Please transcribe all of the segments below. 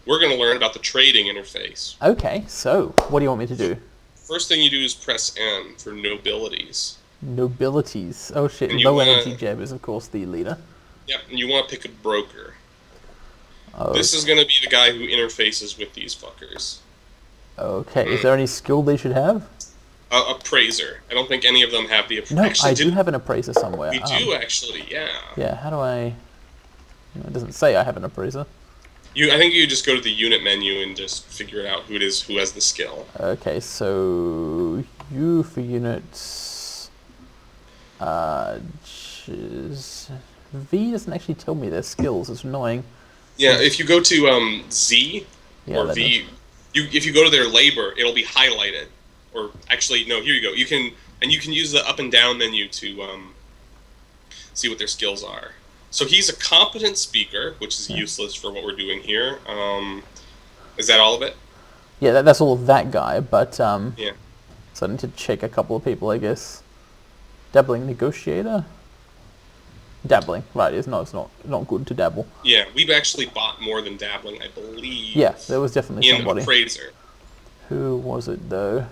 we're going to learn about the trading interface. Okay, so what do you want me to do? First thing you do is press N for nobilities. Nobilities. Oh shit, And you low want energy to, Jeb is of course the leader. yep, and you want to pick a broker. This is Okay. going to be the guy who interfaces with these fuckers. Okay, is Mm. there any skill they should have? Appraiser. I don't think any of them have the. No, Actually, I do did have an appraiser somewhere. we do actually? Yeah. Yeah, how do I... No, it doesn't say I have an appraiser. I think you just go to the unit menu and just figure out who it is who has the skill. Okay, so U for units. V doesn't actually tell me their skills. It's annoying. Yeah, if you go to Z Yeah, or that does. V, if you go to their labor, it'll be highlighted. Or actually, no, here you go. You can use the up and down menu to see what their skills are. So he's a competent speaker, which is Yeah, useless for what we're doing here. Is that all of it? yeah, that's all of that guy. But Yeah. so I need to check a couple of people, I guess. Dabbling negotiator. Dabbling, right? It's not good to dabble. Yeah, we've actually bought more than dabbling, I believe, Yeah, there was definitely in somebody. appraiser. Who was it though?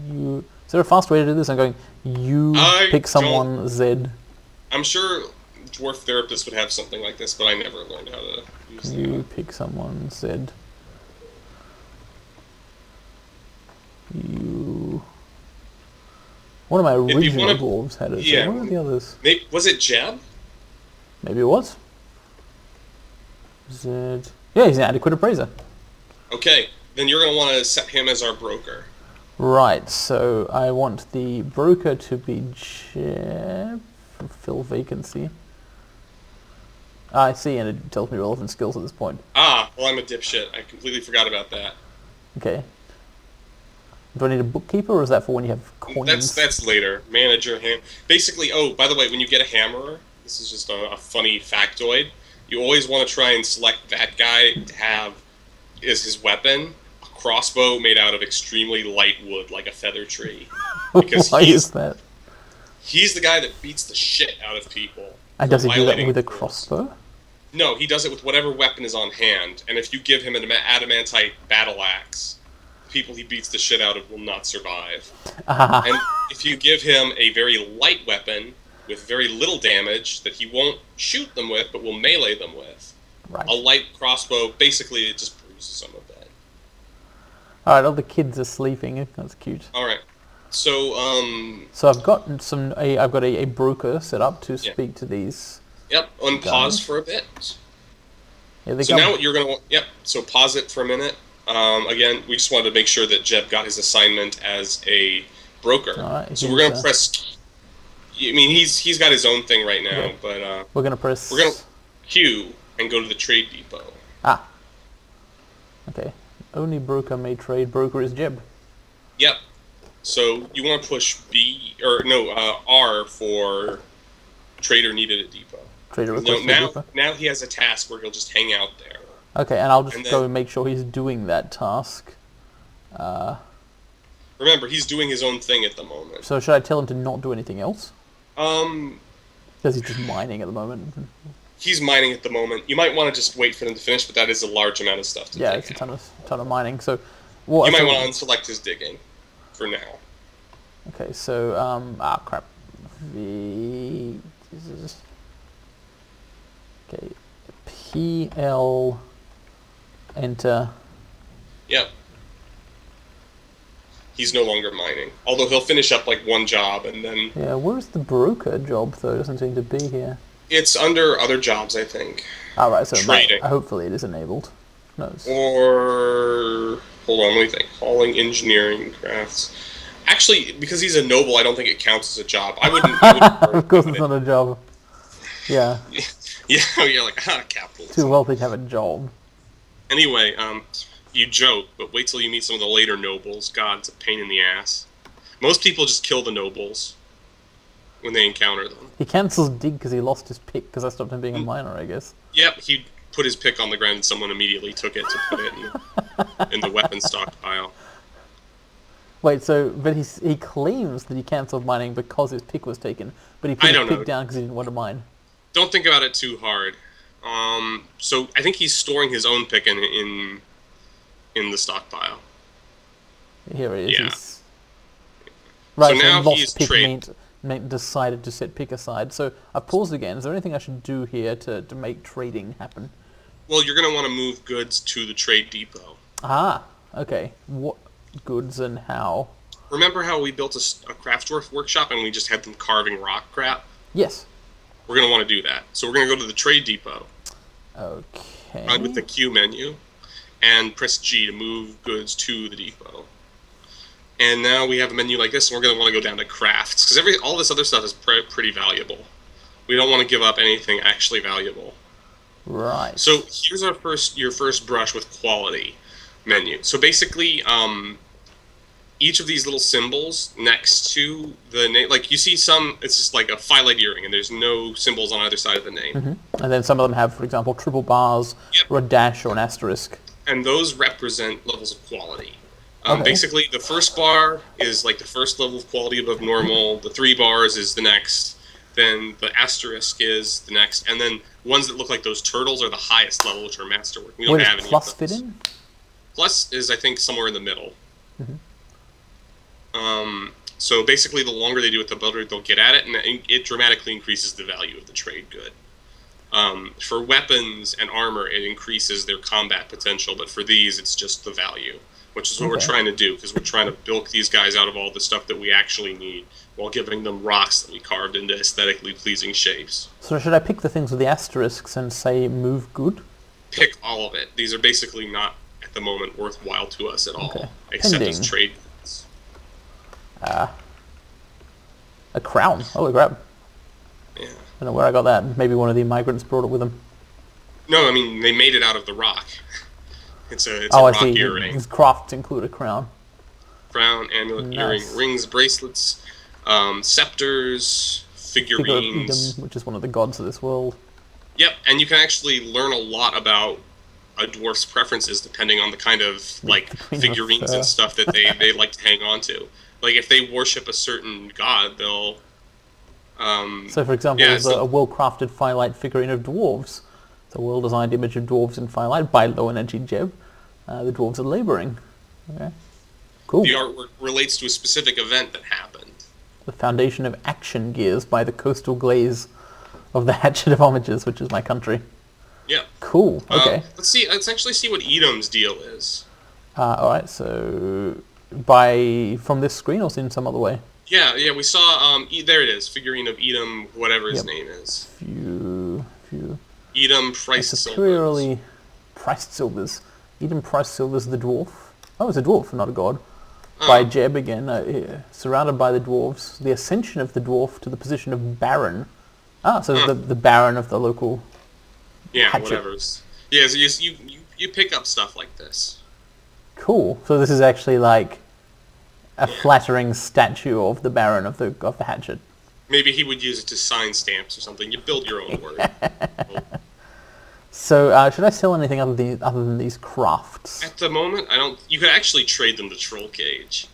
You. Is there a fast way to do this? I'm going. You I pick don't. someone. Z. I'm sure dwarf therapists would have something like this, but I never learned how to use that. You pick someone. Z. You. One of my If you original want to, dwarves had it. So yeah. what are the others? Was it Jeb? Maybe it was. Z. Yeah, he's an adequate appraiser. Okay, then you're gonna want to set him as our broker. Right, so I want the broker to be Jeb. Fill vacancy. I see, and it tells me relevant skills at this point. Ah, well, I'm a dipshit. I completely forgot about that. Okay. Do I need a bookkeeper, or is that for when you have That's coins? that's later. Manager ham. Basically, oh, by the way, when you get a hammerer, this is just a funny factoid. You always want to try and select that guy to have as his weapon a crossbow made out of extremely light wood, like a feather tree, because Why is that? he's the guy that beats the shit out of people And for does he do that violating with a rules. crossbow? No, he does it with whatever weapon is on hand, and if you give him an adamantite battle axe, the people he beats the shit out of will not survive. And if you give him a very light weapon with very little damage that he won't shoot them with, but will melee them with, Right. a light crossbow, basically it just bruises them a bit. Alright, all the kids are sleeping. That's cute. All right, so So I've got I've got a broker set up to yeah, speak to these yep. Unpause guys. for a bit. Here they So now come. what you're gonna want, yep. So pause it for a minute. Again, we just wanted to make sure that Jeb got his assignment as a broker. Alright, So we're gonna press. I mean, he's got his own thing right now, okay. but We're gonna press. we're gonna Q and go to the trade depot. Ah. Okay. Only broker may trade. Broker is Jeb. Yep. So you want to push B or no R for trader needed at depot. Trader No, request for now broker. now he has a task where he'll just hang out there. Okay, and I'll just And go then and make sure he's doing that task. remember he's doing his own thing at the moment. So should I tell him to not do anything else? Um, Because he's just mining at the moment. he's mining at the moment. You might want to just wait for them to finish, but that is a large amount of stuff to Yeah, take it's a out. ton of mining. So, what? You might so- want to unselect his digging for now. Okay, so crap. V. Jesus. Okay, PL. Enter. Yep. He's no longer mining. Although he'll finish up like one job and then Yeah, where's the broker job though? Doesn't seem to be here. it's under other jobs, I think. All right, so Trading. hopefully it is enabled. No. Or hold on, let me think. Hauling, engineering, crafts. Actually, because he's a noble, I don't think it counts as a job. I wouldn't. Of course, it's not a job. Yeah, Yeah, you're like too capitalism. wealthy to have a job. Anyway, you joke, but wait till you meet some of the later nobles. God, it's a pain in the ass. Most people just kill the nobles when they encounter them. He cancels dig because he lost his pick because I stopped him being a miner, I guess. Yep, he put his pick on the ground and someone immediately took it to put it in the weapon stockpile. Wait, but he claims that he cancelled mining because his pick was taken, but he put I his don't pick know. down because he didn't want to mine. Don't think about it too hard. So I think he's storing his own pick in the stockpile. Here it is. Yeah. So Right, so now lost he's pick trade. decided to set pick aside. So I've paused again. Is there anything I should do here to make trading happen? Well, you're gonna want to move goods to the trade depot. Ah, okay. What goods and how? Remember how we built a craft dwarf workshop and we just had them carving rock crap? Yes. We're gonna want to do that. So we're gonna go to the trade depot. With the Okay. Q menu, and press G to move goods to the depot. And now we have a menu like this, and we're going to want to go down to crafts because all this other stuff is pretty valuable. We don't want to give up anything actually valuable. Right. So here's your first brush with quality menu. So basically, each of these little symbols next to the name, like you see some, it's just like a phyllite earring, and there's no symbols on either side of the name. Mm-hmm. And then some of them have, for example, triple bars, Yep. or a dash, or an asterisk. And those represent levels of quality. Okay. Basically, the first bar is like the first level of quality above normal. The 3 bars is the next. Then the asterisk is the next. And then ones that look like those turtles are the highest level, which are masterwork. We don't Where have does any plus of those. fit in? Plus is, I think, somewhere in the middle. Mm-hmm. So basically, the longer they do it, the better they'll get at it, and it dramatically increases the value of the trade good. For weapons and armor, it increases their combat potential, but for these, it's just the value, which is what we're trying to do, because we're trying to bilk these guys out of all the stuff that we actually need, while giving them rocks that we carved into aesthetically pleasing shapes. So should I pick the things with the asterisks and say move good? Pick all of it. These are basically not, at the moment, worthwhile to us at all, Okay. except as Pending. trade goods. A crown. Holy crap. Yeah. I don't know where I got that. Maybe one of the migrants brought it with them. No, I mean, they made it out of the rock. It's a I rock see. earring. His crafts include a crown. Crown, amulet, Nice. earring, rings, bracelets, scepters, Figure of figurines. Edom, which is one of the gods of this world. Yep, and you can actually learn a lot about a dwarf's preferences depending on the kind of like Queen of figurines Fur. and stuff that they like to hang on to. Like if they worship a certain god, they'll. So, for example, Yeah, there's a well-crafted phyllite figurine of dwarves. It's a well-designed image of dwarves in phyllite by low-energy Jeb. The dwarves are labouring. Okay. Cool. The artwork relates to a specific event that happened. The foundation of action gears by the coastal glaze of the Hatchet of Homages, which is my country. Yeah. Cool. Okay. Let's actually see what Edom's deal is. All right. So, from this screen or seen some other way? Yeah, we saw. There it is, figurine of Edom, whatever his Yep. name is. Few. Edom priced silvers. Superiorly priced silvers. Edom priced silvers, the dwarf. Oh, it's a dwarf, not a god. By Jeb again, surrounded by the dwarves. The ascension of the dwarf to the position of baron. So the baron of the local. Yeah, hatchet. whatever's. Yeah, so you pick up stuff like this. Cool. So this is actually like a flattering statue of the baron of the hatchet. Maybe he would use it to sign stamps or something. You build your own word. So should I sell anything other than these crafts? At the moment, I don't. You could actually trade them to Troll Cage.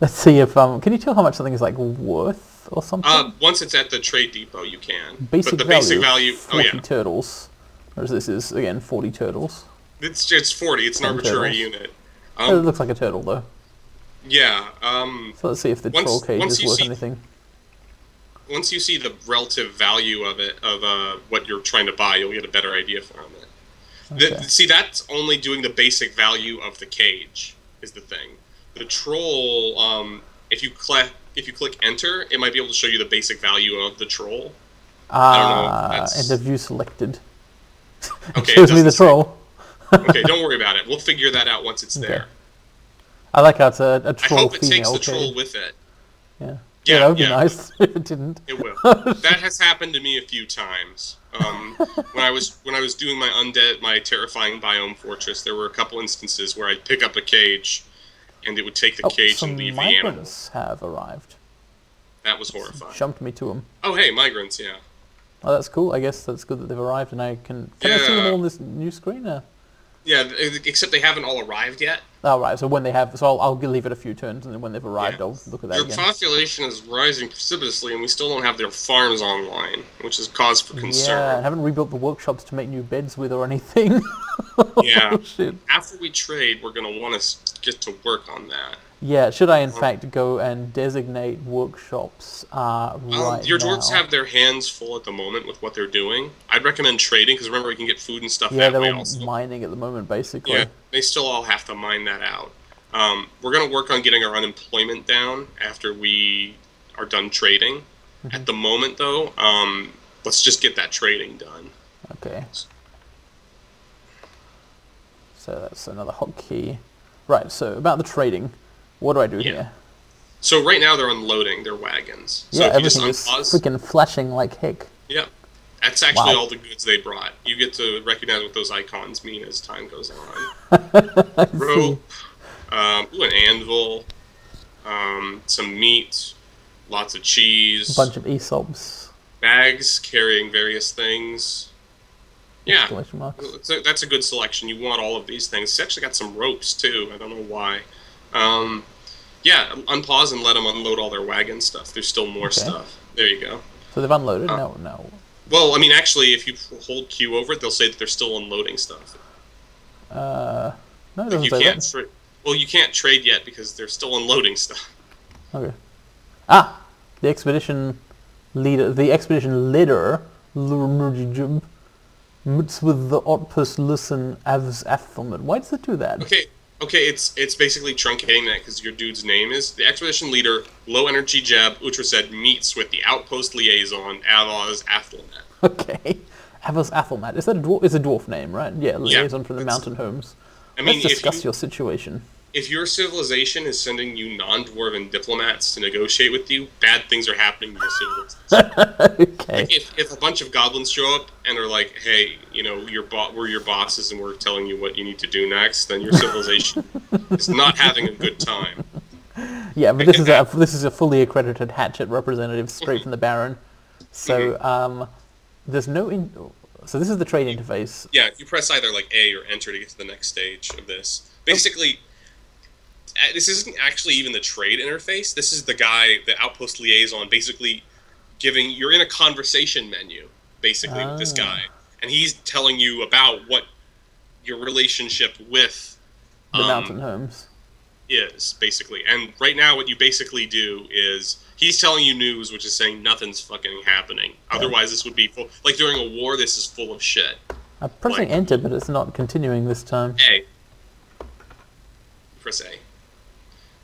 Let's see if can you tell how much something is like worth or something? Once it's at the trade depot, you can. Basic but the basic value. 40 turtles. Whereas this is again 40 turtles. It's 40. It's an 10 arbitrary turtles. unit. It looks like a turtle though. Yeah. So let's see if the troll cage is worth anything. Once you see the relative value of it, of what you're trying to buy, you'll get a better idea from it. Okay. See, that's only doing the basic value of the cage, is the thing. The troll, if you click enter, it might be able to show you the basic value of the troll. I don't know. And the view selected. Okay, It shows me the doesn't say. troll. Okay, don't worry about it. We'll figure that out once it's there. I like how it's a I troll hope it female takes the cage. troll with it. Yeah. Yeah, That would be yeah. nice if it didn't. It will. That has happened to me a few times. When I was doing my terrifying biome fortress, there were a couple instances where I'd pick up a cage, and it would take the cage some and leave the animal. migrants have arrived. That was horrifying. Jumped me to them. Oh, hey, migrants, yeah. Oh, that's cool. I guess that's good that they've arrived, and I can I see them Yeah. all on this new screen? Yeah, except they haven't all arrived yet. Oh, right, so when they have... So I'll leave it a few turns, and then when they've arrived, Yeah. I'll look at that Their again. population is rising precipitously, and we still don't have their farms online, which is cause for Yeah, I concern. haven't rebuilt the workshops to make new beds with or anything. Yeah. Oh, shit. After we trade, we're going to want to get to work on that. Yeah, should I in fact go and designate workshops right Your dwarves now? have their hands full at the moment with what they're doing. I'd recommend trading, because remember, we can get food and stuff Yeah, that they're way all also. mining at the moment, Yeah, basically. they still all have to mine that out. We're going to work on getting our unemployment down after we are done trading. At the moment, though, let's just get that trading done. Okay. So that's another hotkey. Right, so about the trading, what do I do Yeah. here? So right now they're unloading their wagons. So Yeah, if you just everything is unpause, freaking flashing like heck. yep, that's actually Wow. all the goods they brought. You get to recognize what those icons mean as time goes on. Rope, an anvil, some meat, lots of cheese, A bunch of Aesops. bags carrying various things. Yeah, Exclamation marks. that's a good selection. You want all of these things. It's actually got some ropes too. I don't know why. Um, yeah, unpause and let them unload all their wagon stuff. There's still more Okay. stuff. There you go. So they've unloaded? No. Well, I mean, actually, if you hold Q over it, they'll say that they're still unloading stuff. No, it Like doesn't you say can't. that. Well, you can't trade yet because they're still unloading stuff. Okay. Ah! The expedition leader, meets with the outpost listen as Athelman. Why does it do that? Okay, it's basically truncating that because your dude's name is the expedition leader. Low energy Jeb Utrasaid meets with the outpost liaison Avaz Athelnet. Okay. Avos Athelmat. Is that a dwarf? It's a dwarf name, right? Yeah, liaison from the mountain homes. I mean, Let's discuss your situation. if your civilization is sending you non-dwarven diplomats to negotiate with you, bad things are happening to your civilization. Okay. Like if a bunch of goblins show up and are like, "Hey, you know, we're your bosses and we're telling you what you need to do next," then your civilization is not having a good time. Yeah, but this is a fully accredited hatchet representative straight from the Baron. So there's no so this is the trade interface. Yeah, you press either like A or Enter to get to the next stage of this. Basically, this isn't actually even the trade interface. This is the guy, the outpost liaison, basically you're in a conversation menu, basically, with this guy. And he's telling you about what your relationship with The mountain homes. is, basically. And right now what you basically do is he's telling you news which is saying nothing's fucking happening. Otherwise this would be full, like during a war, this is full of shit. I'm pressing enter, but it's not continuing this time. A. Press A.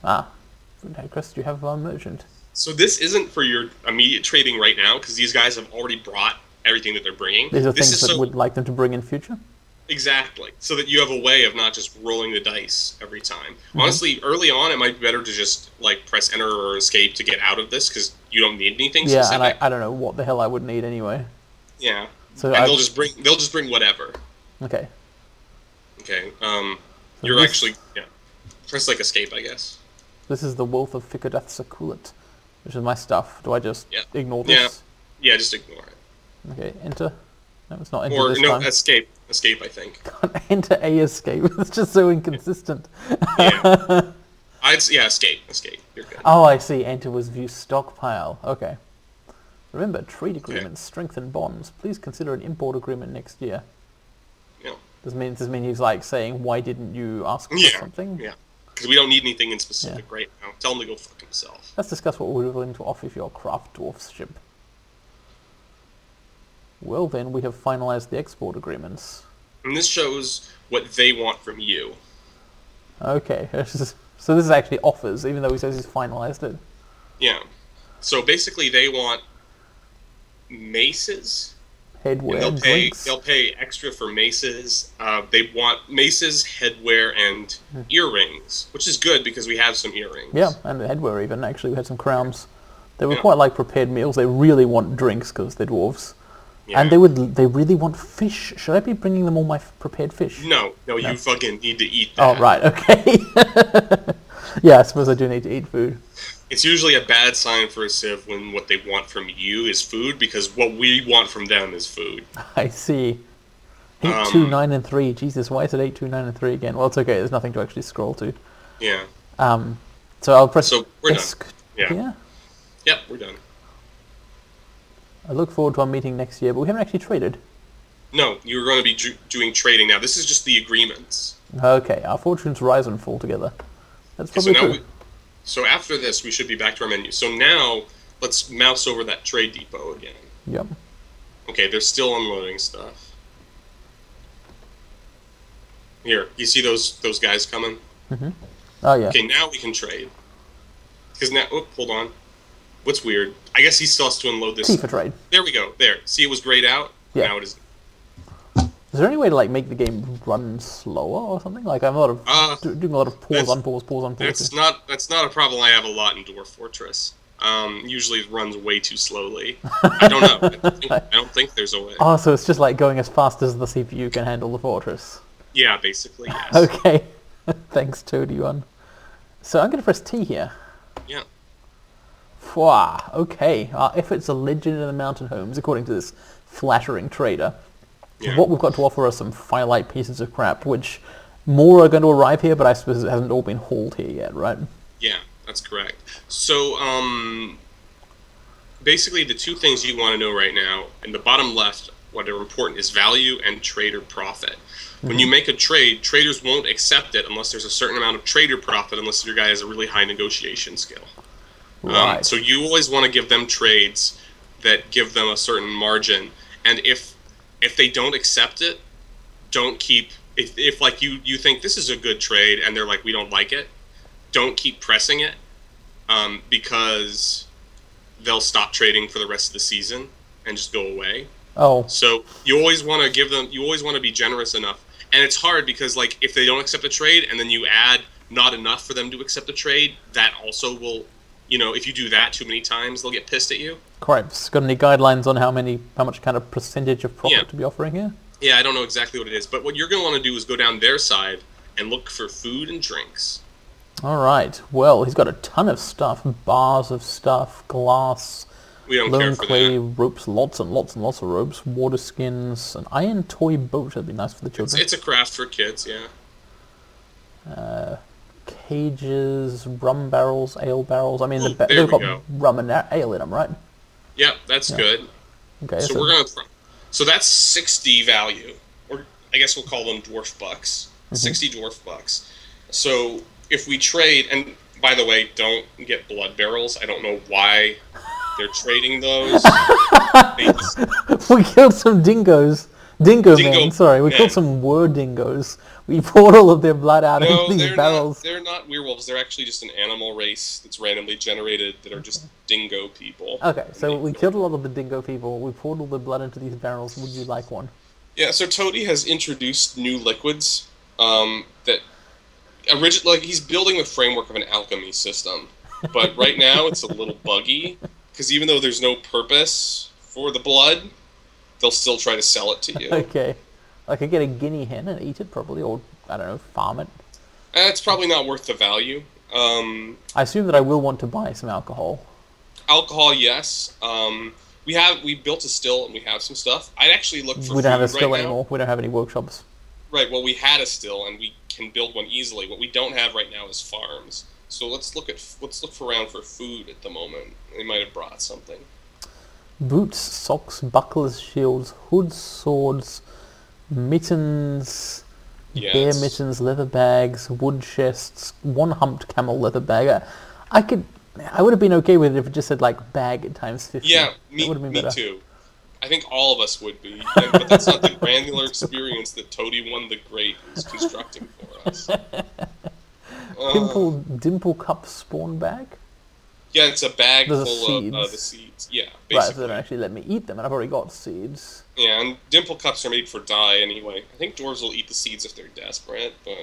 Ah. Chris, do you have a merchant? So this isn't for your immediate trading right now, because these guys have already brought everything that they're bringing. These are this things is that would like them to bring in future? Exactly. So that you have a way of not just rolling the dice every time. Honestly, early on, it might be better to just like press enter or escape to get out of this, because you don't need anything Yeah, specific. and I don't know what the hell I would need anyway. Yeah. So and they'll just bring whatever. Okay. Okay. So You're this- actually press like escape, I guess. This is the Wealth of Ficadath Sakulit, which is my stuff. Do I just Yeah. ignore this? Yeah, just ignore it. Okay, enter. No, it's not enter Or this no, time. escape, I think. Enter A escape. It's just so inconsistent. Yeah. Escape. You're good. Oh, I see. Enter was view stockpile. Okay. Remember, trade agreements strengthen bonds. Please consider an import agreement next year. Yeah. Does this mean he's like saying, why didn't you ask for something? Yeah. Because we don't need anything in specific right now. Tell him to go fuck himself. Let's discuss what we're willing to offer for your craft dwarf ship. Well then, we have finalized the export agreements. And this shows what they want from you. Okay, so this is actually offers, even though he says he's finalized it. Yeah. So basically, they want maces. Headwear, And drinks. they'll pay extra for maces. They want maces, headwear, and earrings, which is good because we have some earrings. Yeah, and the headwear even. Actually, we had some crowns. They were quite like prepared meals. They really want drinks because they're dwarves. Yeah. And they really want fish. Should I be bringing them all my prepared fish? No, you fucking need to eat that. Oh, right, okay. Yeah, I suppose I do need to eat food. It's usually a bad sign for a civ when what they want from you is food, because what we want from them is food. I see. 8, 2, 9, and 3. Jesus, why is it 8, 2, 9, and 3 again? Well, it's okay. There's nothing to actually scroll to. Yeah. So I'll press So we're ESC done. Yeah. here. Yep, we're done. I look forward to our meeting next year, but we haven't actually traded. No, you're going to be doing trading now. This is just the agreements. Okay, our fortunes rise and fall together. That's probably true. So after this, we should be back to our menu. So now, let's mouse over that trade depot again. Yep. Okay, they're still unloading stuff. Here, you see those guys coming? Mm-hmm. Oh, yeah. Okay, now we can trade. Because now... Oh, hold on. What's weird? I guess he still has to unload this. T for trade. There we go. There. See, it was grayed out? Yeah. Now it is... Is there any way to like make the game run slower or something? Like I'm doing a lot of pause, unpause, pause, unpause. That's not a problem I have a lot in Dwarf Fortress. Usually it runs way too slowly. I don't know. I don't think there's a way. Oh, so it's just like going as fast as the CPU can handle the fortress. Yeah, basically, yes. Okay. Thanks, Toady1. So I'm going to press T here. Yeah. Wow. Okay. Our efforts are legend in the mountain homes, according to this flattering trader. Yeah. What we've got to offer are some firelight pieces of crap, which more are going to arrive here, but I suppose it hasn't all been hauled here yet, right? Yeah, that's correct. So, basically the two things you want to know right now, in the bottom left, what are important is value and trader profit. When you make a trade, traders won't accept it unless there's a certain amount of trader profit, unless your guy has a really high negotiation skill. Right. So you always want to give them trades that give them a certain margin, and if they don't accept it, don't keep... If like you think this is a good trade and they're like, we don't like it, don't keep pressing it, because they'll stop trading for the rest of the season and just go away. Oh. So you always want to give them... You always want to be generous enough. And it's hard because like if they don't accept a trade and then you add not enough for them to accept a trade, that also will... You know, if you do that too many times, they'll get pissed at you. Correct. Got any guidelines on how much kind of percentage of profit to be offering here? Yeah, I don't know exactly what it is, but what you're going to want to do is go down their side and look for food and drinks. All right. Well, he's got a ton of stuff, bars of stuff, glass, we don't care for clay, that. ropes, lots and lots and lots of ropes, water skins, an iron toy boat. That'd be nice for the children. It's a craft for kids, yeah. Cages, rum barrels, ale barrels. I mean, they've got rum and ale in them, right? Yep, that's good. Okay, so we're gonna. So that's 60 value, or I guess we'll call them dwarf bucks. 60 dwarf bucks. So if we trade, and by the way, don't get blood barrels. I don't know why they're trading those. We killed some dingoes. Dingo men, sorry. We killed some dingoes. We poured all of their blood out into these barrels. They're not werewolves. They're actually just an animal race that's randomly generated that are just dingo people. Okay, so we killed a lot of the dingo people. We poured all the blood into these barrels. Would you like one? Yeah, so Toady has introduced new liquids that originally, like, he's building the framework of an alchemy system. But right now it's a little buggy, because even though there's no purpose for the blood, they'll still try to sell it to you. Okay. I could get a guinea hen and eat it probably, or, I don't know, farm it. It's probably not worth the value. I assume that I will want to buy some alcohol. Alcohol, yes. We built a still and we have some stuff. I'd actually look for We don't have a still right anymore. We don't have any workshops. Right, well, we had a still and we can build one easily. What we don't have right now is farms. So let's look around for food at the moment. They might have brought something. Boots, socks, bucklers, shields, hoods, swords, mittens, bear mittens, leather bags, wood chests, one humped camel leather bag. I would have been okay with it if it just said like bag times 50. Yeah, me too. I think all of us would be, but that's not the granular experience that Toady1 the Great is constructing for us. Dimple cup spawn bag? Yeah, it's a bag full seeds. Of the seeds. Yeah, basically. Right, so they don't actually let me eat them, and I've already got seeds. Yeah, and dimple cups are made for dye anyway. I think dwarves will eat the seeds if they're desperate, but...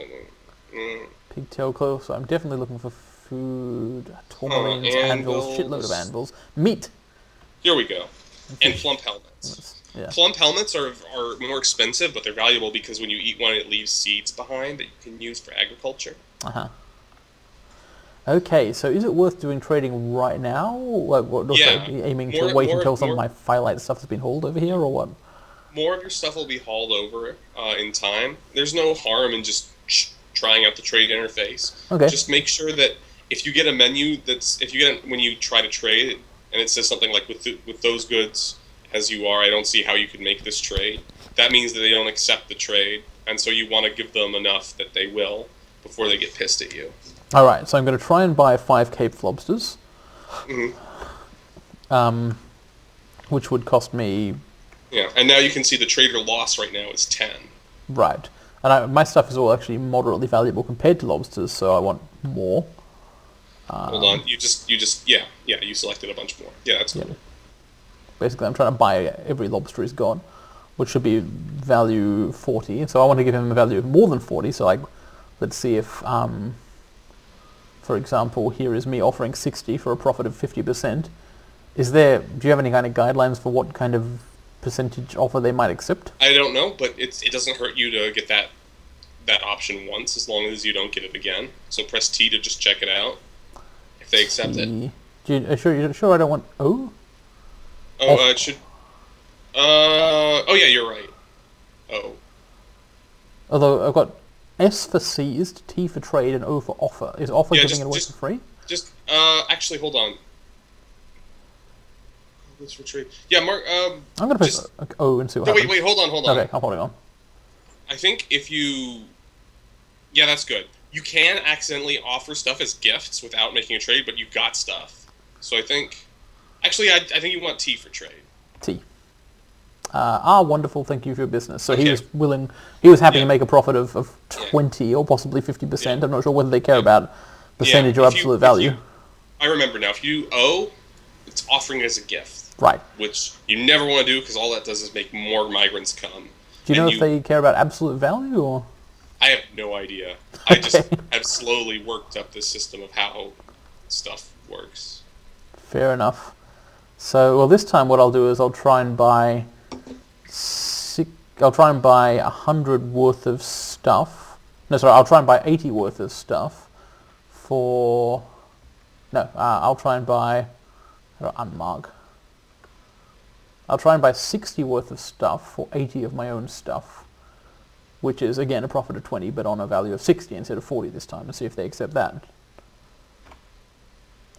Pigtail cloth, so I'm definitely looking for food. Tourmalines, anvils, shitload of anvils. Meat! Here we go. And plump helmets. Yeah. Plump helmets are more expensive, but they're valuable because when you eat one, it leaves seeds behind that you can use for agriculture. Uh-huh. Okay, so is it worth doing trading right now? Like, what? Yeah. Aiming to wait until some of my firelight stuff has been hauled over here, or what? more of your stuff will be hauled over in time. There's no harm in just trying out the trade interface. Okay. Just make sure that if you get a menu when you try to trade and it says something like with those goods as you are, I don't see how you could make this trade. That means that they don't accept the trade, and so you want to give them enough that they will before they get pissed at you. All right, so I'm going to try and buy 5 Cape Lobsters, which would cost me... Yeah, and now you can see the trader loss right now is 10. Right, and my stuff is all actually moderately valuable compared to lobsters, so I want more. Hold on, you selected a bunch more. Yeah, that's cool. Basically, I'm trying to buy every lobster he's got, which should be value 40. So I want to give him a value of more than 40. So let's see if, for example, here is me offering 60 for a profit of 50%. Do you have any kind of guidelines for what kind of percentage offer they might accept? I don't know, but it doesn't hurt you to get that option once, as long as you don't get it again. So press T to just check it out. If they accept it. You're sure I don't want O? Oh, it should... oh yeah, you're right. Oh. Although I've got S for seized, T for trade, and O for offer. Is offer giving it away for free? Actually, hold on. This for trade. Yeah, Mark, I'm going to press O and see what happens. Wait, hold on. Okay, I'm holding on. I think if you... Yeah, that's good. You can accidentally offer stuff as gifts without making a trade, but you got stuff. So I think... Actually, I think you want T for trade. T. Wonderful, thank you for your business. So he was happy to make a profit of 20 or possibly 50%. Yeah. I'm not sure whether they care about percentage or absolute value. I remember now, if you owe, it's offering as a gift. Right. Which you never want to do, because all that does is make more migrants come. Do you know if they care about absolute value, or...? I have no idea. Okay. I just have slowly worked up this system of how stuff works. Fair enough. So, this time what I'll do is I'll try and buy 100 worth of stuff. No, sorry, I'll try and buy 80 worth of stuff for... No, I'll try and buy... Unmark. I'll try and buy 60 worth of stuff for 80 of my own stuff, which is, again, a profit of 20, but on a value of 60 instead of 40 this time, and see if they accept that.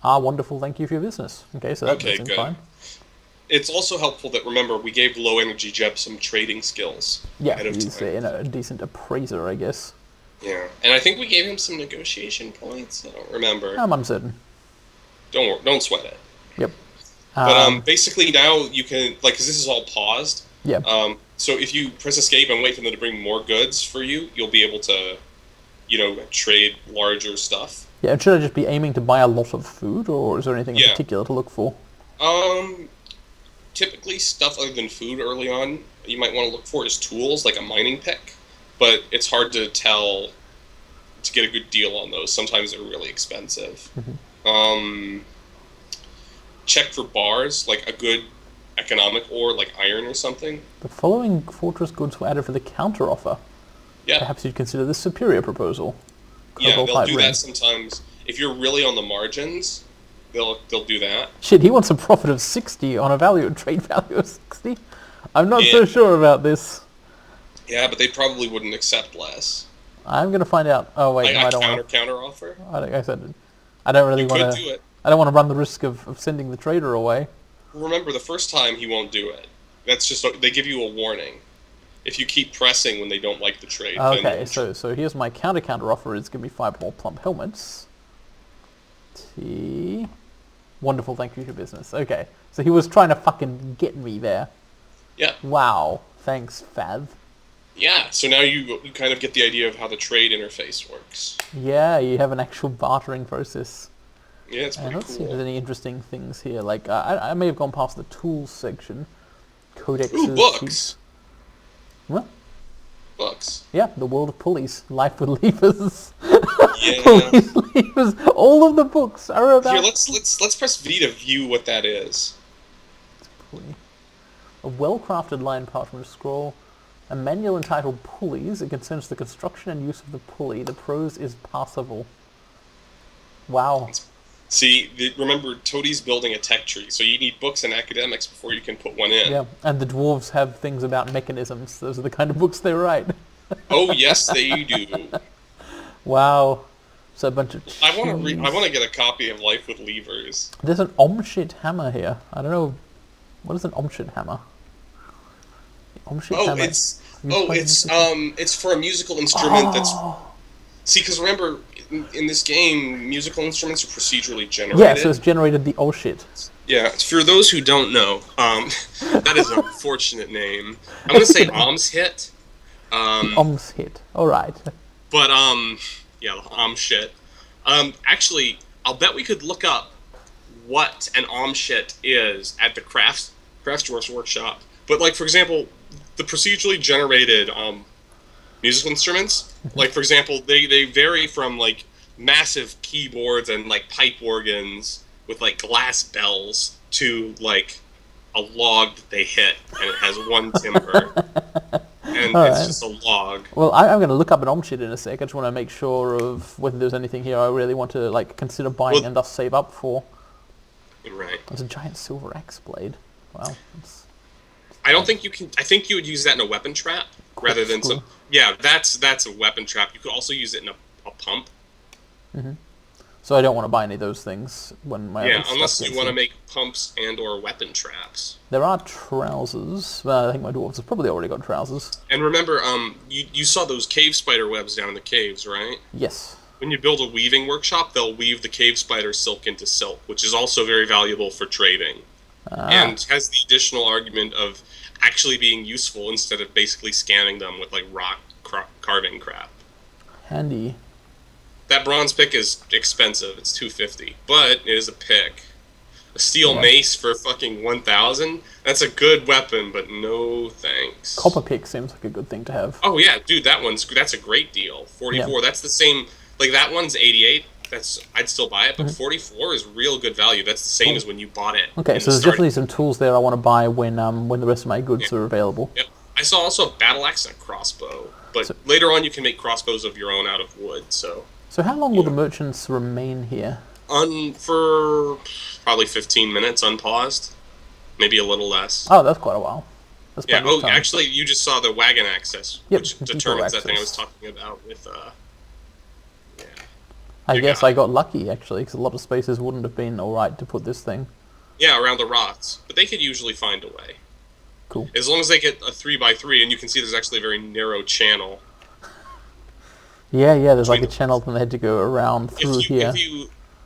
Wonderful, thank you for your business. Okay, so that seems fine. It's also helpful that, remember, we gave Low Energy Jeb some trading skills. Yeah, he's a decent appraiser, I guess. Yeah, and I think we gave him some negotiation points. I don't remember. I'm uncertain. Don't sweat it. Yep. But basically now you can, because this is all paused. Yeah. So if you press escape and wait for them to bring more goods for you, you'll be able to, trade larger stuff. Yeah, and should I just be aiming to buy a lot of food, or is there anything in particular to look for? Typically stuff other than food early on, you might want to look for is tools, like a mining pick. But it's hard to tell, to get a good deal on those. Sometimes they're really expensive. Mm-hmm. Check for bars, like a good economic ore, like iron or something. The following fortress goods were added for the counter-offer. Yeah. Perhaps you'd consider this superior proposal. Yeah, they'll do that sometimes. If you're really on the margins, they'll do that. Shit, he wants a profit of 60 on a trade value of 60? I'm not so sure about this. Yeah, but they probably wouldn't accept less. I'm going to find out. Oh, wait, no, I don't want to. Counter offer? Like I said, I don't really want to... do it. I don't want to run the risk of sending the trader away. Remember, the first time he won't do it. That's just... They give you a warning. If you keep pressing when they don't like the trade. Okay, so here's my counter offer. It's going to be 5 more plump helmets. T. Wonderful, thank you for your business. Okay, so he was trying to fucking get me there. Yeah. Wow, thanks, Fav. Yeah, so now you kind of get the idea of how the trade interface works. Yeah, you have an actual bartering process. Yeah, it's pretty cool. Let's see if there's any interesting things here. Like, I may have gone past the tools section. Codexes. Ooh, books! What? Books. Yeah, the world of pulleys. Life with levers. Yeah. Pulleys, levers. All of the books are about... Here, let's press V to view what that is. Pulley. A well-crafted line parchment scroll. A manual entitled Pulleys. It concerns the construction and use of the pulley. The prose is passable. Wow. See, remember, Toadie's building a tech tree, so you need books and academics before you can put one in. Yeah, and the dwarves have things about mechanisms. Those are the kind of books they write. Oh, yes, they do. Wow. So a bunch of I want to cheese. I want to get a copy of Life with Levers. There's an Omshit hammer here. I don't know. What is an Omshit hammer? The Omshit Oh, hammer. it's for a musical instrument that's... Oh. See, because remember, in this game, musical instruments are procedurally Yeah, generated. so it's generated the oh shit. Yeah, for those who don't know, that is an unfortunate name. I'm going to say Om's Hit. Om's hit. Alright. But, yeah, the Om shit. Actually, I'll bet we could look up what an Om shit is at the Crafts Dwarf's workshop. But, like, for example, the procedurally generated musical instruments, like, for example, they vary from, like, massive keyboards and, like, pipe organs with, like, glass bells to, like, a log that they hit, and it has one timbre. And it's just a log. Well, I'm going to look up an Omshit in a sec. I just want to make sure of whether there's anything here I really want to like consider buying and thus save up for. Right. There's a giant silver axe blade. Wow. I don't think you can... I think you would use that in a weapon trap rather than some... Yeah, that's a weapon trap. You could also use it in a pump. Mm-hmm. So I don't want to buy any of those things when my... Yeah, unless you want to make pumps and or weapon traps. There are trousers. Well, I think my dwarves have probably already got trousers. And remember, you saw those cave spider webs down in the caves, right? Yes. When you build a weaving workshop, they'll weave the cave spider silk into silk, which is also very valuable for trading. And has the additional argument of actually being useful instead of basically scanning them with, like, rock carving crap. Handy. That bronze pick is expensive. It's $250, but it is a pick. A steel mace for fucking 1,000? That's a good weapon, but no thanks. Copper pick seems like a good thing to have. Oh yeah, dude, that's a great deal. 44. Yeah. That's the same. Like that one's 88. I'd still buy it, but 44 is real good value. That's the same as when you bought it. Okay, so there's definitely some tools there I want to buy when the rest of my goods are available. Yep. I saw also a battle axe and a crossbow, but later on you can make crossbows of your own out of wood. So how long will the merchants remain here? For probably 15 minutes, unpaused. Maybe a little less. Oh, that's quite a while. That's yeah, actually, you just saw the wagon access, which determines that thing I was talking about with, I guess I got lucky, actually, because a lot of spaces wouldn't have been alright to put this thing. Yeah, around the rocks. But they could usually find a way. Cool. As long as they get a 3x3, and you can see there's actually a very narrow channel. Yeah, there's like a channel and they had to go around through here.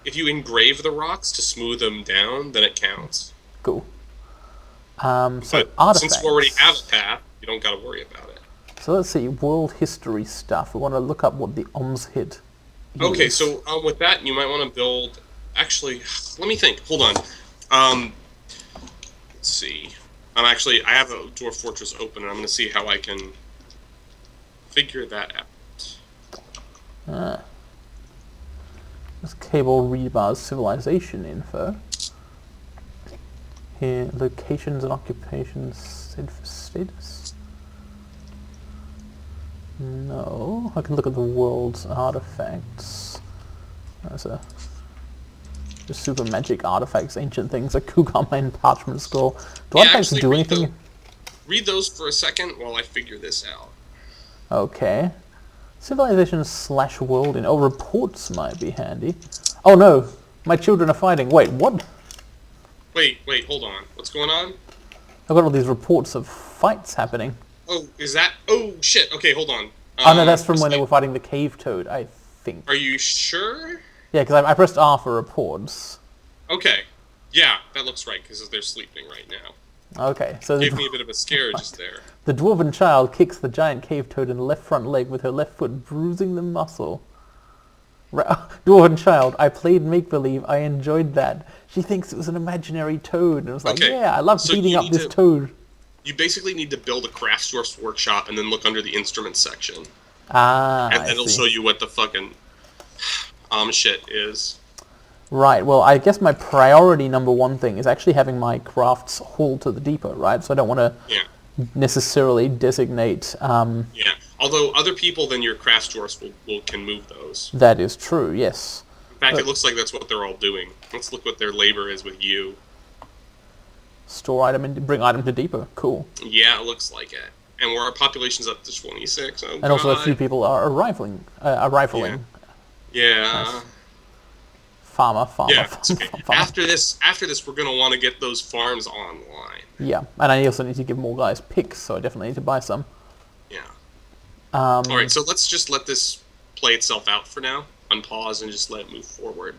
If you engrave the rocks to smooth them down, then it counts. Cool. So but artifacts. Since we already have a path, you don't got to worry about it. So let's see, world history stuff. We want to look up what the Om's hit is. Okay, so with that, you might want to build... Actually, let me think. Hold on. Let's see. I have a Dwarf Fortress open, and I'm going to see how I can figure that out. This cable Ribar's civilization info. Here, locations and occupations set for status. No, I can look at the world's artifacts. There's just super magic artifacts, ancient things, a Kugarmine parchment scroll. Do artifacts do anything? Read those for a second while I figure this out. Okay. Civilization / world in... Oh, reports might be handy. Oh no! My children are fighting. Wait, what? Wait, hold on. What's going on? I've got all these reports of fights happening. Oh, is that... Oh, shit. Okay, hold on. Oh no, that's from when they were fighting the cave toad, I think. Are you sure? Yeah, because I pressed R for reports. Okay. Yeah, that looks right, because they're sleeping right now. Okay, so... Gave me a bit of a scare just there. The dwarven child kicks the giant cave toad in the left front leg with her left foot, bruising the muscle. Dwarven child, I played make-believe, I enjoyed that. She thinks it was an imaginary toad, and I was like, yeah, I love beating up this toad. You basically need to build a Craftsdwarf's workshop and then look under the instruments section. And then it'll show you what the fucking shit is. Right, well, I guess my priority #1 thing is actually having my crafts hauled to the depot, right? So I don't want to necessarily designate... yeah, although other people than your Craftsdwarfs can move those. That is true, yes. In fact, it looks like that's what they're all doing. Let's look what their labor is with you. Store item and bring item to depot. Cool. Yeah, it looks like it. And where our population's up to 26. Oh, and also a few people are rifling. Yeah. Nice. Farmer. Yeah, okay. After this, we're gonna want to get those farms online. Yeah, and I also need to give more guys picks, so I definitely need to buy some. Yeah. All right, so let's just let this play itself out for now. Unpause and just let it move forward.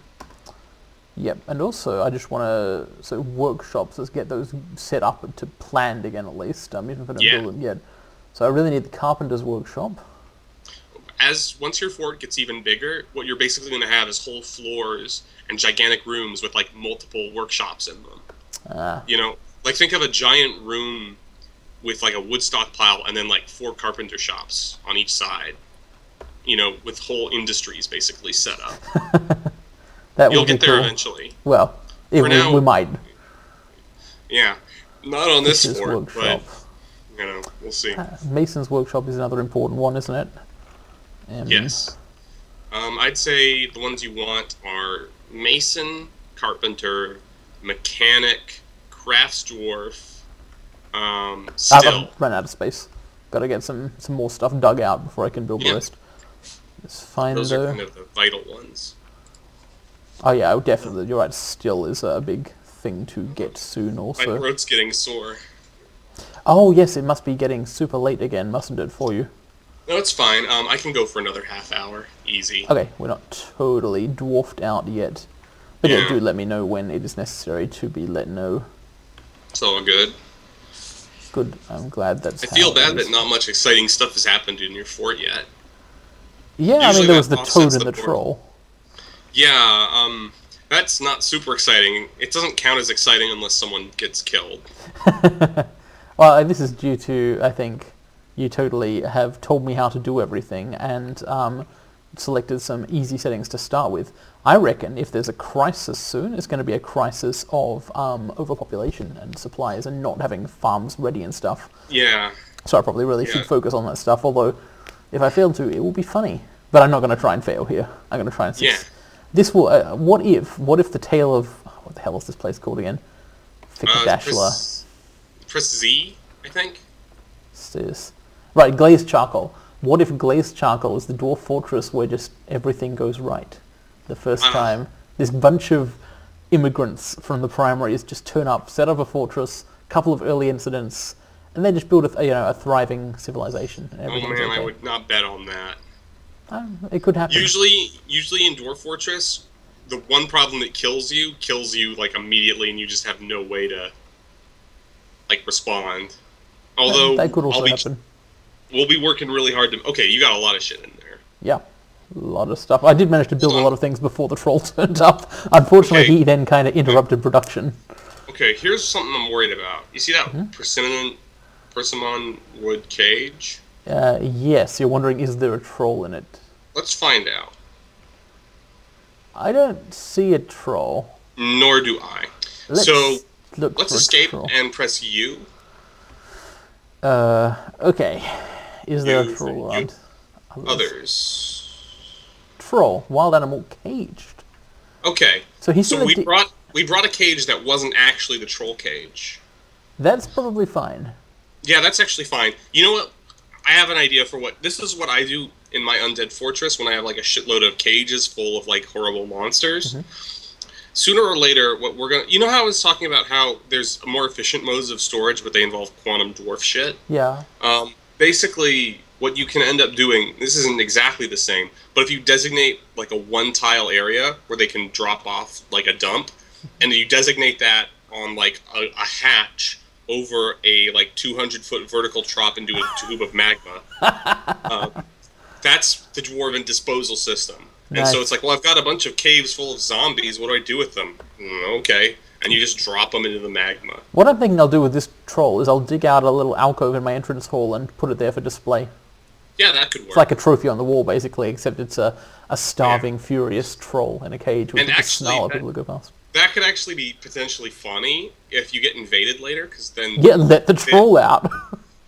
Yep, and also I just want to workshops. Let's get those set up to planned again at least. Even if I don't build them yet. So I really need the carpenter's workshop. Once your fort gets even bigger, what you're basically going to have is whole floors and gigantic rooms with like multiple workshops in them. You know, like think of a giant room with like a wood stockpile and then like 4 carpenter shops on each side. You know, with whole industries basically set up. You'll get there eventually. Well, we might. Yeah, not on this fort, workshop. But you know, we'll see. Mason's workshop is another important one, isn't it? Yes. I'd say the ones you want are mason, carpenter, mechanic, crafts dwarf, still. I've run out of space. Got to get some more stuff dug out before I can build the rest. It's fine. Those are kind of the vital ones. Oh yeah, definitely. You're right. Still is a big thing to get soon. Also, my throat's getting sore. Oh yes, it must be getting super late again, mustn't it, for you? No, it's fine. I can go for another half hour. Easy. Okay, we're not totally dwarfed out yet. But yeah, do let me know when it is necessary to be let know. It's all good. Good. I'm glad that's I feel bad that not much exciting stuff has happened in your fort yet. Yeah, usually there was the toad and the troll. Yeah, that's not super exciting. It doesn't count as exciting unless someone gets killed. Well, this is due to, I think, you totally have told me how to do everything and selected some easy settings to start with. I reckon if there's a crisis soon, it's going to be a crisis of overpopulation and supplies and not having farms ready and stuff. Yeah. So I probably really should focus on that stuff, although if I fail to, it will be funny. But I'm not going to try and fail here. I'm going to try and succeed. Yeah. This will. What if the tale of what the hell is this place called again? Press Z, I think. Right, glazed charcoal. What if glazed charcoal is the dwarf fortress where just everything goes right? The first time this bunch of immigrants from the primaries just turn up, set up a fortress, couple of early incidents, and they just build a thriving civilization. And oh man, I would not bet on that. It could happen. Usually in Dwarf Fortress, the one problem that kills you like immediately, and you just have no way to like respond. Although that could also happen. We'll be working really hard to. Okay, you got a lot of shit in there. Yeah, a lot of stuff. I did manage to build a lot of things before the troll turned up. Unfortunately, he then kind of interrupted production. Okay, here's something I'm worried about. You see that persimmon wood cage? Yes, you're wondering, is there a troll in it? Let's find out. I don't see a troll. Nor do I. Let's escape and press U. Okay. Is there a troll around? Others. Troll. Wild animal caged. Okay. So we brought a cage that wasn't actually the troll cage. That's probably fine. Yeah, that's actually fine. You know what? I have an idea for this is what I do in my undead fortress when I have like a shitload of cages full of like horrible monsters. Sooner or later, what we're gonna, you know how I was talking about how there's more efficient modes of storage, but they involve quantum dwarf shit. Yeah. Basically, what you can end up doing, this isn't exactly the same, but if you designate like a one tile area where they can drop off like a dump, and you designate that on like a hatch over a like 200-foot vertical drop into a tube of magma. That's the dwarven disposal system. Nice. And so it's like, well, I've got a bunch of caves full of zombies. What do I do with them? Okay. And you just drop them into the magma. What I'm thinking I'll do with this troll is I'll dig out a little alcove in my entrance hall and put it there for display. Yeah, that could work. It's like a trophy on the wall, basically, except it's a starving, furious troll in a cage with a snarl at people who go past. That could actually be potentially funny if you get invaded later, because then... Yeah, let the troll out.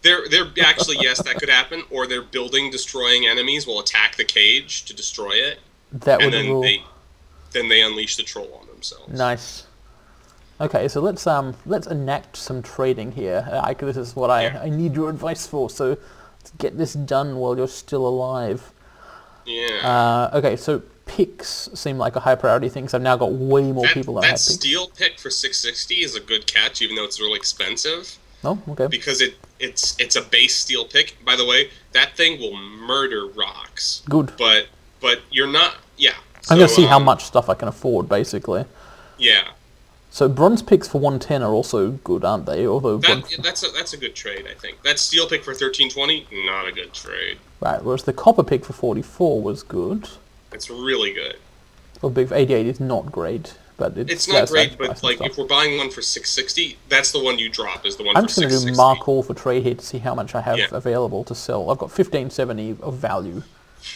They're actually, yes, that could happen, or their building destroying enemies will attack the cage to destroy it. That would rule. then they unleash the troll on themselves. Nice. Okay, so let's enact some trading here. This is what I need your advice for. So let's get this done while you're still alive. Yeah. Okay, so picks seem like a high priority thing. So I've now got way more people that have picks. That steel pick for 660 is a good catch, even though it's really expensive. Oh, okay. Because it's a base steel pick. By the way, that thing will murder rocks. Good. But you're not. Yeah. I'm gonna see how much stuff I can afford, basically. Yeah. So bronze picks for 110 are also good, aren't they? Although that's a good trade, I think. That steel pick for 1320, not a good trade. Right, whereas the copper pick for 44 was good. It's really good. Well, big for 88 is not great, but it's not great. But like, if we're buying one for 660, that's the one you drop. Is the one. I'm for just going to do mark all for trade here to see how much I have available to sell. I've got 1570 of value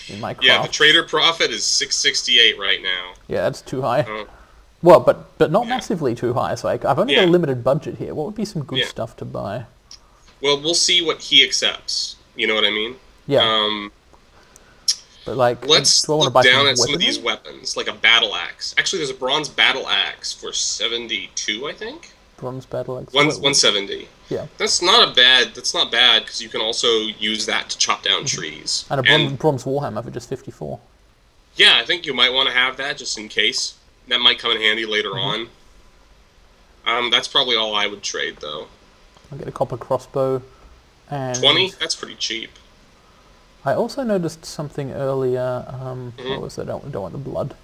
in my craft. Yeah, the trader profit is 668 right now. Yeah, that's too high. Well, but not massively too high. So I've only got a limited budget here. What would be some good stuff to buy? Well, we'll see what he accepts. You know what I mean? Yeah. But like, let's look down at some of these weapons, like a battle axe. Actually, there's a bronze battle axe for 72, I think. Bronze battle axe. 170. Yeah. That's not bad because you can also use that to chop down trees. And a bronze warhammer for just 54. Yeah, I think you might want to have that just in case. That might come in handy later on. That's probably all I would trade, though. I'll get a copper crossbow. And 20? That's pretty cheap. I also noticed something earlier. What was that? I don't want the blood.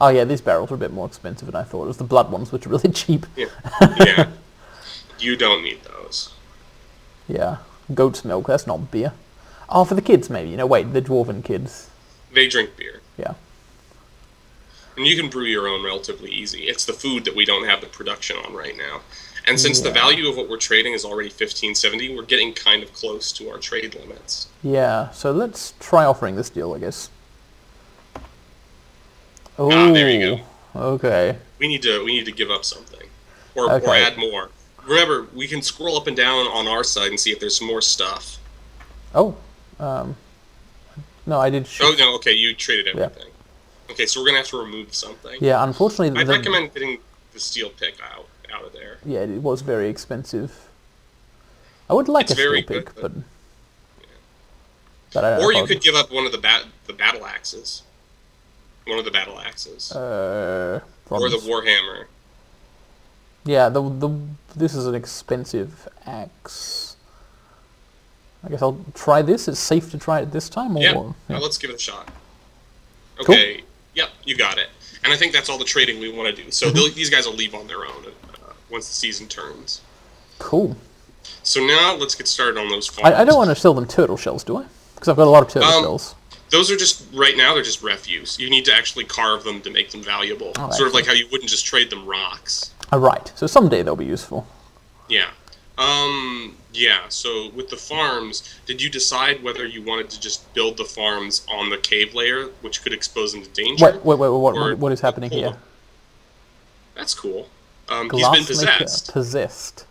Oh yeah, these barrels are a bit more expensive than I thought. It was the blood ones, which are really cheap. Yeah. You don't need those. Yeah. Goat's milk, that's not beer. Oh, for the kids maybe. Wait, the dwarven kids. They drink beer. Yeah. And you can brew your own relatively easy. It's the food that we don't have the production on right now. And since the value of what we're trading is already 1570, we're getting kind of close to our trade limits. Yeah, so let's try offering this deal, I guess. Oh, there you go. Okay. We need to give up something. Or add more. Remember, we can scroll up and down on our side and see if there's more stuff. Oh. No, I did... Oh, no, okay, you traded everything. Yeah. Okay, so we're going to have to remove something. Yeah, unfortunately... I'd recommend getting the steel pick out of there. Yeah, it was very expensive. I would like a steel pick, but I don't know. Or you could give up one of the battle axes. One of the battle axes. Or the warhammer. Yeah, this is an expensive axe. I guess I'll try this. It's safe to try it this time? Yeah, let's give it a shot. Okay, cool. Yep, you got it. And I think that's all the trading we want to do. So these guys will leave on their own once the season turns. Cool. So now let's get started on those farms. I don't want to sell them turtle shells, do I? Because I've got a lot of turtle shells. Those are just, right now, they're just refuse. You need to actually carve them to make them valuable. Oh, sort of like how you wouldn't just trade them rocks. Right. So someday they'll be useful. Yeah. Yeah, so with the farms, did you decide whether you wanted to just build the farms on the cave layer, which could expose them to danger? Wait, what is happening here? That's cool. He's been possessed. Possessed.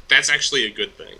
That's actually a good thing.